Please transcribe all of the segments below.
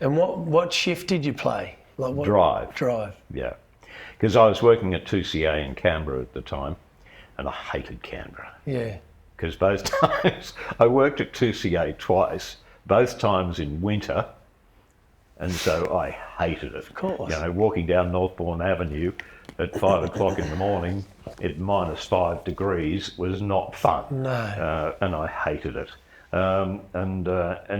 And what shift did you play? Like what? Drive. Yeah. Because I was working at 2CA in Canberra at the time, and I hated Canberra. Yeah. Because both times, I worked at 2CA twice, both times in winter, and so I hated it. Of course. You know, walking down Northbourne Avenue at 5 o'clock in the morning at -5 degrees was not fun. No. And I hated it. And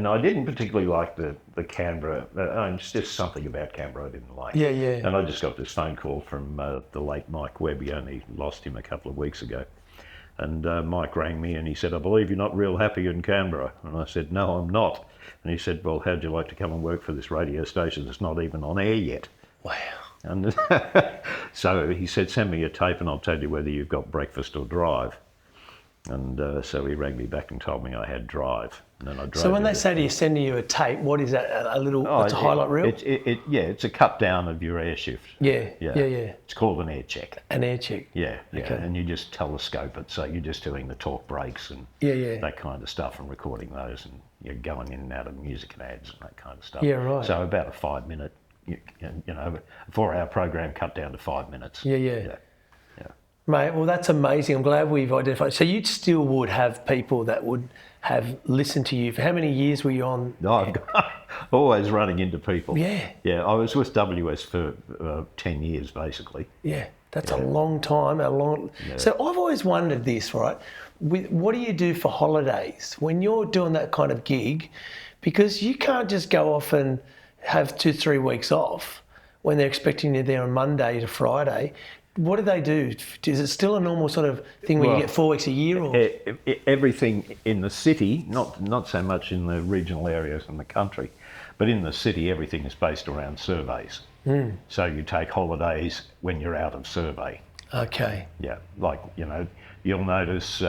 I didn't particularly like the Canberra. It's just something about Canberra I didn't like. Yeah, yeah. And I just got this phone call from the late Mike Webb. We only lost him a couple of weeks ago. And Mike rang me and he said, "I believe you're not real happy in Canberra." And I said, "No, I'm not." And he said, "Well, how'd you like to come and work for this radio station that's not even on air yet?" Wow. And so he said, "Send me a tape and I'll tell you whether you've got breakfast or drive." And so he rang me back and told me I had drive. And then I drove. So when they say to you, sending you a tape, what is that? A little, it's a highlight reel? It's a cut down of your air shift. Yeah. It's called an air check. An air check. Yeah. Okay. And you just telescope it. So you're just doing the talk breaks and that kind of stuff and recording those, and you're going in and out of music and ads and that kind of stuff. Yeah, right. So about a 5-minute, a 4-hour program cut down to 5 minutes. Yeah. Mate, well, that's amazing. I'm glad we've identified. So you still would have people that would have listened to you. For how many years were you on? No, always running into people. Yeah. Yeah, I was with WS for 10 years, basically. Yeah, that's a long time. So I've always wondered this, right? What do you do for holidays when you're doing that kind of gig? Because you can't just go off and have 2-3 weeks off when they're expecting you there on Monday to Friday. What do they do? Is it still a normal sort of thing where you get 4 weeks a year? Or? Everything in the city, not so much in the regional areas in the country, but in the city, everything is based around surveys. So you take holidays when you're out of survey. Okay. Yeah, like, you'll notice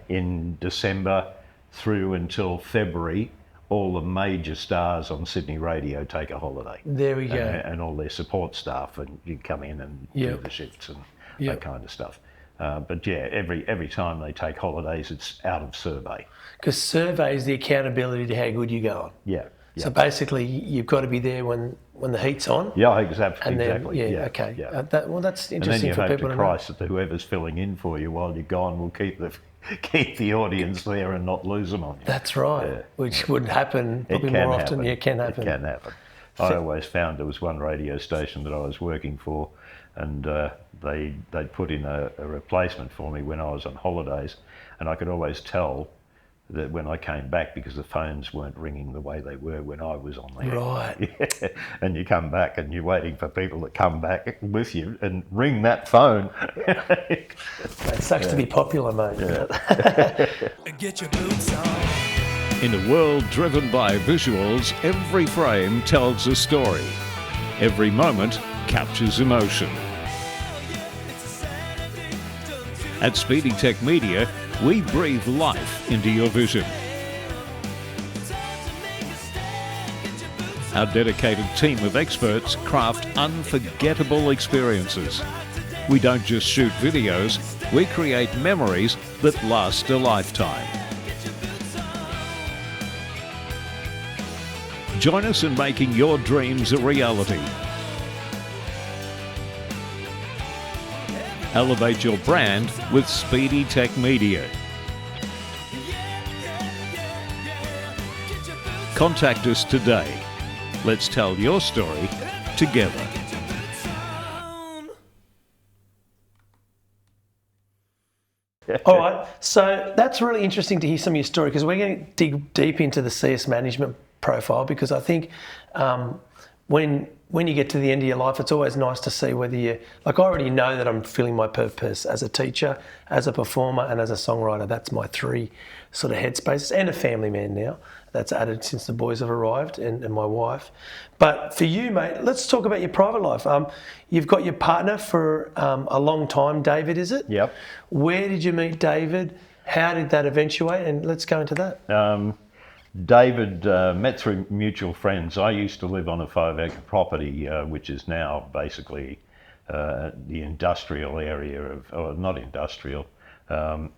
in December through until February, all the major stars on Sydney radio take a holiday. There we go. And all their support staff, and you come in and do the shifts and that kind of stuff. But yeah, every time they take holidays, it's out of survey. Because survey is the accountability to how good you're going. Yeah. So basically, you've got to be there when the heat's on. Yeah, exactly. And then, exactly. Okay. Yeah. That's interesting for people to know. And then you hope to Christ that whoever's filling in for you while you're gone will keep the audience there and not lose them on you. That's right, which would happen probably more often. Yeah, it can happen. It can happen. I always found there was one radio station that I was working for, and they'd put in a replacement for me when I was on holidays, and I could always tell that when I came back, because the phones weren't ringing the way they were when I was on there. Right. Yeah. And you come back and you're waiting for people to come back with you and ring that phone. It sucks to be popular, mate. Yeah. Get your boots on. In a world driven by visuals, every frame tells a story. Every moment captures emotion. At Speedy Tech Media, we breathe life into your vision. Our dedicated team of experts craft unforgettable experiences. We don't just shoot videos, we create memories that last a lifetime. Join us in making your dreams a reality. Elevate your brand with Speedy Tech Media. Contact us today. Let's tell your story together. All right, so that's really interesting to hear some of your story, because we're going to dig deep into the CS management profile, because I think when you get to the end of your life, it's always nice to see whether you, like, I already know that I'm filling my purpose as a teacher, as a performer, and as a songwriter. That's my 3 sort of headspaces, and a family man now. That's added since the boys have arrived, and my wife. But for you, mate, let's talk about your private life. You've got your partner for a long time, David, is it? Yep. Where did you meet David? How did that eventuate? And let's go into that. David met through mutual friends. I used to live on a 5-acre property, which is now basically the industrial area of, or not industrial,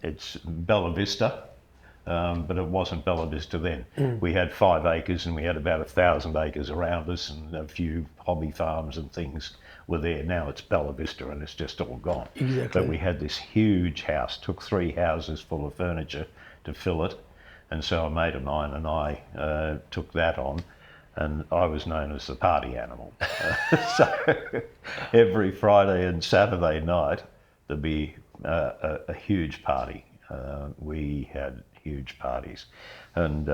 it's Bella Vista, but it wasn't Bella Vista then. We had 5 acres and we had about 1,000 acres around us, and a few hobby farms and things were there. Now it's Bella Vista and it's just all gone. Exactly. But we had this huge house, took 3 houses full of furniture to fill it, and so a mate of mine and I took that on, and I was known as the party animal. So every Friday and Saturday night there'd be a huge party. We had huge parties, and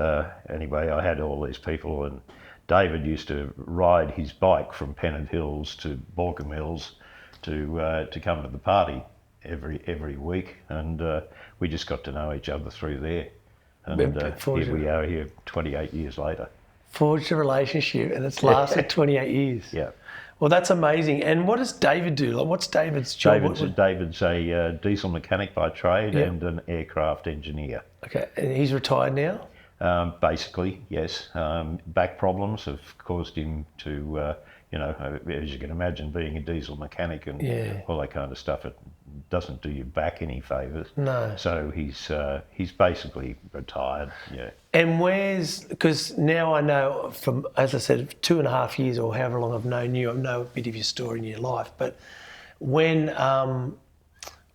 anyway, I had all these people, and David used to ride his bike from Pennant Hills to Borkham Hills to come to the party every week, and we just got to know each other through there, and here we are here 28 years later. Forged a relationship, and it's lasted 28 years. Yeah. Well, that's amazing. And what does David do? Like, what's David's job? David's a diesel mechanic by trade, Yep. and an aircraft engineer. Okay, and he's retired now? Basically, yes. Back problems have caused him to, as you can imagine, being a diesel mechanic and all that kind of stuff, it doesn't do your back any favours. No. So he's basically retired, yeah. And because now I know from, as I said, 2.5 years or however long I've known you, I know a bit of your story in your life, but when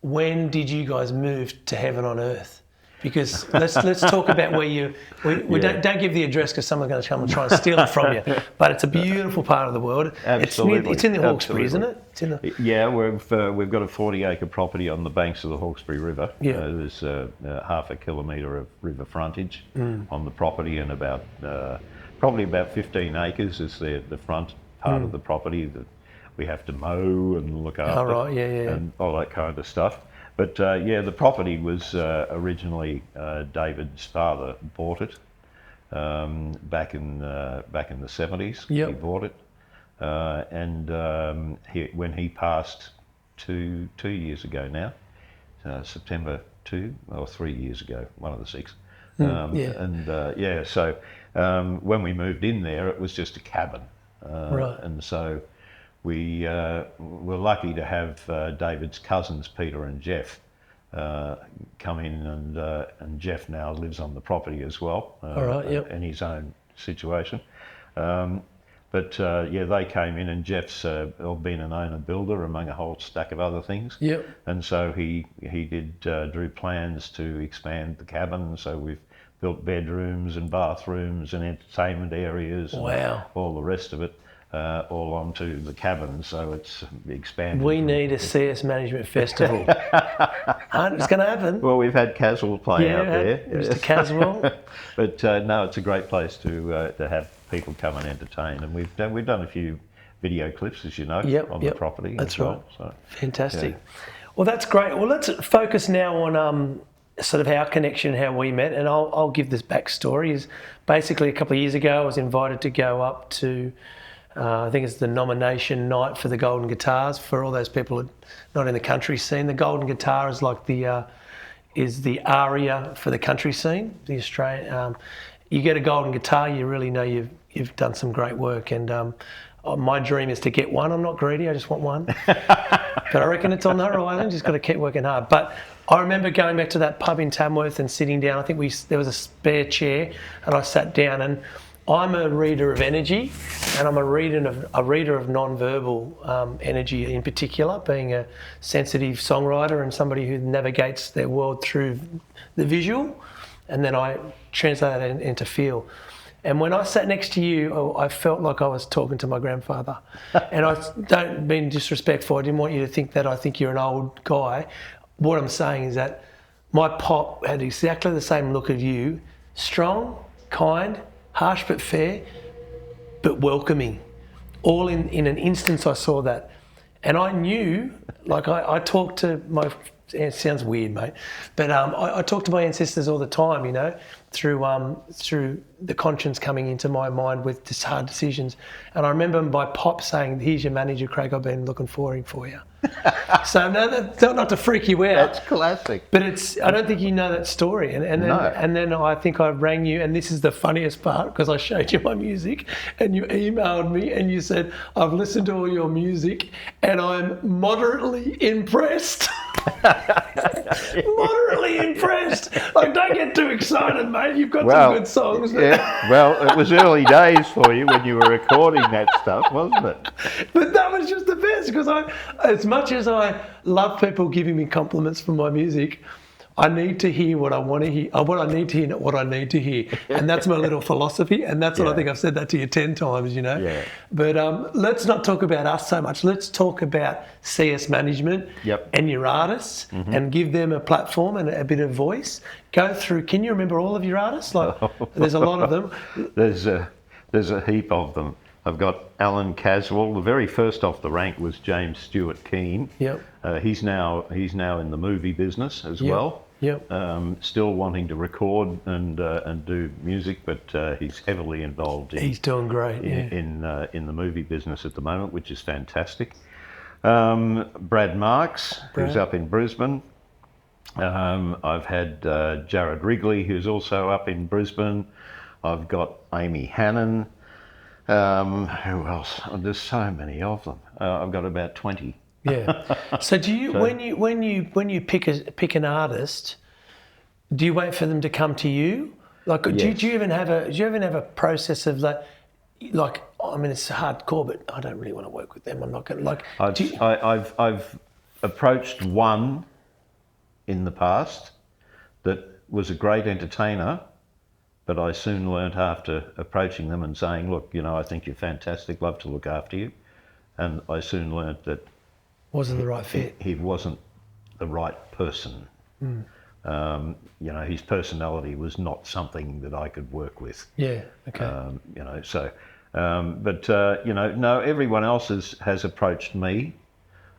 did you guys move to heaven on earth? Because let's talk about where don't give the address because someone's going to come and try and steal it from you. But it's a beautiful part of the world. Absolutely. It's in the Hawkesbury, isn't it? Yeah, we've got a 40-acre property on the banks of the Hawkesbury River. Yeah. There's half a kilometre of river frontage on the property, and probably about 15 acres is the front part of the property that we have to mow and look after. Oh, right, yeah. And all that kind of stuff. But the property was originally David's father bought it back in the 70s. Yep. He bought it, and when he passed 2 years ago now, September 2 or 3 years ago, one of the 6. So when we moved in there, it was just a cabin, Right. and so. We were lucky to have David's cousins, Peter and Jeff, come in, and Jeff now lives on the property as well, All right, yep. in his own situation. But they came in, and Jeff's been an owner-builder among a whole stack of other things. Yep. And so he drew plans to expand the cabin, so we've built bedrooms and bathrooms and entertainment areas and all the rest of it. All onto the cabin, so it's expanded. We need a CS Management Festival. It's going to happen. Well, we've had Caswell play out there. Mr. Caswell. But no, it's a great place to have people come and entertain, and we've done a few video clips, as you know, on the property. That's as well, right. So, Fantastic. Yeah. Well, that's great. Well, let's focus now on sort of our connection, how we met, and I'll give this backstory. Is basically a couple of years ago, I was invited to go up to. I think it's the nomination night for the Golden Guitars. For all those people not in the country scene, the Golden Guitar is like is the aria for the country scene. The Australian, you get a Golden Guitar, you really know you've done some great work. And my dream is to get one. I'm not greedy, I just want one. But I reckon it's on the horizon. Just got to keep working hard. But I remember going back to that pub in Tamworth and sitting down. I think there was a spare chair, and I sat down and. I'm a reader of energy, and I'm a reader of non-verbal energy in particular, being a sensitive songwriter and somebody who navigates their world through the visual, and then I translate that into feel. And when I sat next to you, I felt like I was talking to my grandfather. And I don't mean disrespectful, I didn't want you to think that I think you're an old guy. What I'm saying is that my pop had exactly the same look as you, strong, kind, harsh but fair, but welcoming. All in an instance I saw that. And I knew, like I talked to my, it sounds weird, mate, but I talk to my ancestors all the time, you know, through the conscience coming into my mind with just hard decisions. And I remember my pop saying, "Here's your manager, Craig, I've been looking for him for you." So no, that's not to freak you out. That's classic. But I don't think you know that story. And then I think I rang you, and this is the funniest part because I showed you my music, and you emailed me and you said, "I've listened to all your music, and I'm moderately impressed." Moderately impressed. Like, don't get too excited, mate. You've got Well, some good songs. Yeah, well, it was early days for you when you were recording that stuff, wasn't it? But that was just the best because as much as I love people giving me compliments for my music, I need to hear what I want to hear, what I need to hear, not what I need to hear. And that's my little philosophy. And that's what I think I've said that to you 10 times, you know. Yeah. But let's not talk about us so much. Let's talk about CS management and your artists and give them a platform and a bit of voice. Go through, can you remember all of your artists? Like, there's a lot of them. There's a heap of them. I've got Alan Caswell. The very first off the rank was James Stewart Keane. Yep. He's now in the movie business as well. Yep. Still wanting to record and do music, but he's heavily involved. He's doing great. In the movie business at the moment, which is fantastic. Brad Marks, who's up in Brisbane. I've had Jared Wrigley, who's also up in Brisbane. I've got Amy Hannon. Who else? Oh, there's so many of them. I've got about 20. Yeah. So do you when you pick an artist, do you wait for them to come to you? Like, do you even have a process of that? Like, I mean, it's hardcore, but I don't really want to work with them. I'm not going to like. I've approached one in the past that was a great entertainer. But I soon learnt after approaching them and saying, look, you know, I think you're fantastic, love to look after you. And I soon learnt that wasn't the right fit. He wasn't the right person. You know, his personality was not something that I could work with. Yeah, okay. You know, so, you know, no, everyone else has approached me.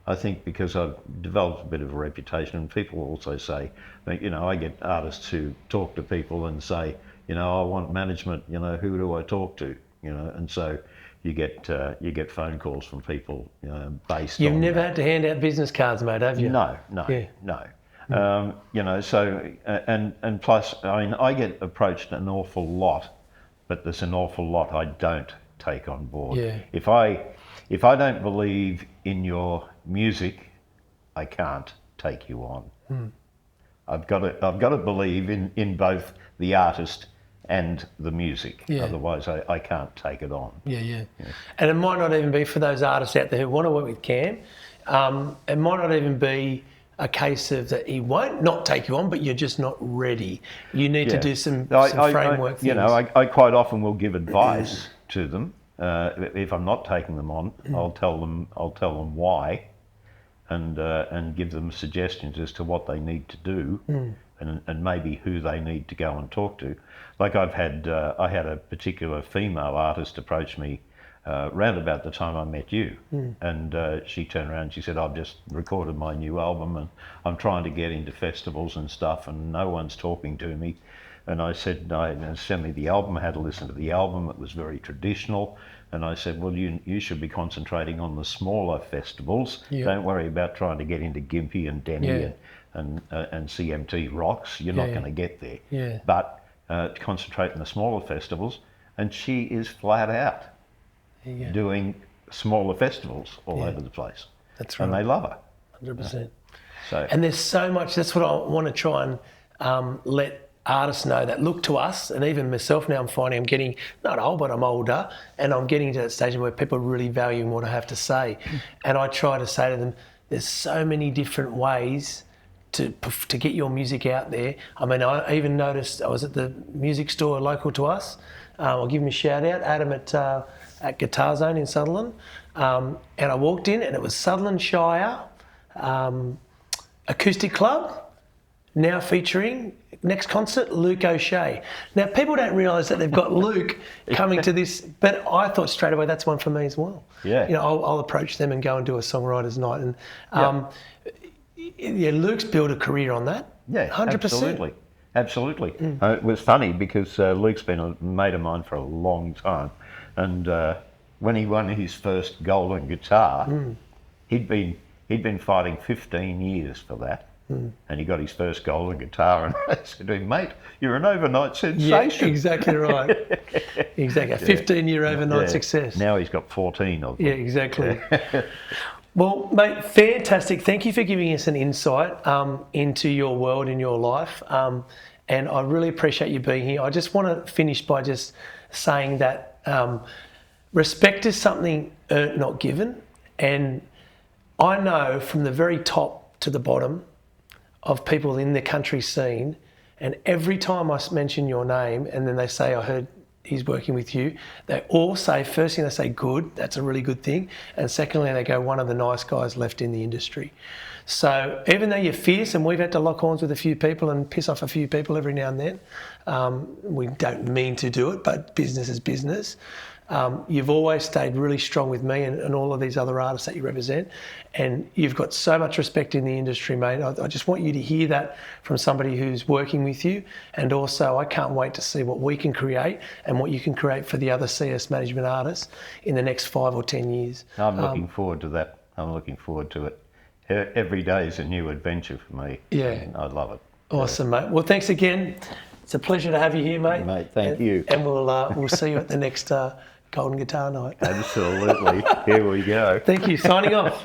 I think because I've developed a bit of a reputation, and people also say, you know, I get artists who talk to people and say, you know, I want management, you know, who do I talk to? You know, and so you get phone calls from people, you know, based on... You've never had to hand out business cards, mate, have you? No. You know, so, and plus, I mean, I get approached an awful lot, but there's an awful lot I don't take on board. Yeah. If I don't believe in your music, I can't take you on. I've got to believe in both the artist and the music. Otherwise I can't take it on. Yeah. And it might not even be for those artists out there who want to work with Cam. It might not even be a case of that he won't not take you on, but you're just not ready. You need to do some framework things. You know, I quite often will give advice to them. If I'm not taking them on, I'll tell them why, and give them suggestions as to what they need to do, and maybe who they need to go and talk to. Like I had a particular female artist approach me round about the time I met you, and she turned around and she said, I've just recorded my new album and I'm trying to get into festivals and stuff and no one's talking to me. And I said, no, send me the album. I had to listen to the album. It was very traditional. And I said, well, you should be concentrating on the smaller festivals. Don't worry about trying to get into Gympie and Denny and CMT Rocks. You're not going to get there. But concentrate on the smaller festivals. And she is flat out doing smaller festivals all over the place. That's right. And they love her. 100%. So, and there's so much, that's what I want to try and let artists know that look to us, and even myself now, I'm finding I'm getting, not old, but I'm older, and I'm getting to that stage where people are really valuing what I have to say. And I try to say to them, there's so many different ways to get your music out there. I mean, I even noticed, I was at the music store local to us. I'll give him a shout out, Adam at Guitar Zone in Sutherland. And I walked in and it was Sutherland Shire Acoustic Club, now featuring, next concert, Luke O'Shea. Now, people don't realise that they've got Luke coming to this, but I thought straight away that's one for me as well. Yeah. You know, I'll approach them and go and do a songwriter's night. And Luke's built a career on that. Yeah, 100%. Absolutely. It was funny because Luke's been a mate of mine for a long time. And when he won his first golden guitar, he'd been fighting 15 years for that. And he got his first golden guitar, and I said to him, mate, you're an overnight sensation. Yeah, exactly right. Exactly. A 15-year overnight success. Now he's got 14 of them. Yeah, exactly. Well, mate, fantastic. Thank you for giving us an insight into your world and your life. And I really appreciate you being here. I just want to finish by just saying that respect is something earned, not given. And I know from the very top to the bottom of people in the country scene, and every time I mention your name and then they say, I heard he's working with you, they all say, first thing they say, good, that's a really good thing. And secondly, they go, one of the nice guys left in the industry. So even though you're fierce, and we've had to lock horns with a few people and piss off a few people every now and then, we don't mean to do it, but business is business. You've always stayed really strong with me and all of these other artists that you represent, and you've got so much respect in the industry, mate. I just want you to hear that from somebody who's working with you, and also I can't wait to see what we can create and what you can create for the other CS management artists in the next 5 or 10 years. I'm looking forward to that. I'm looking forward to it. Every day is a new adventure for me. Yeah. And I love it. Awesome, mate. Well, thanks again. It's a pleasure to have you here, mate. Mate, thank you. And we'll see you at the next Golden Guitar Night. Absolutely. Here we go. Thank you. Signing off.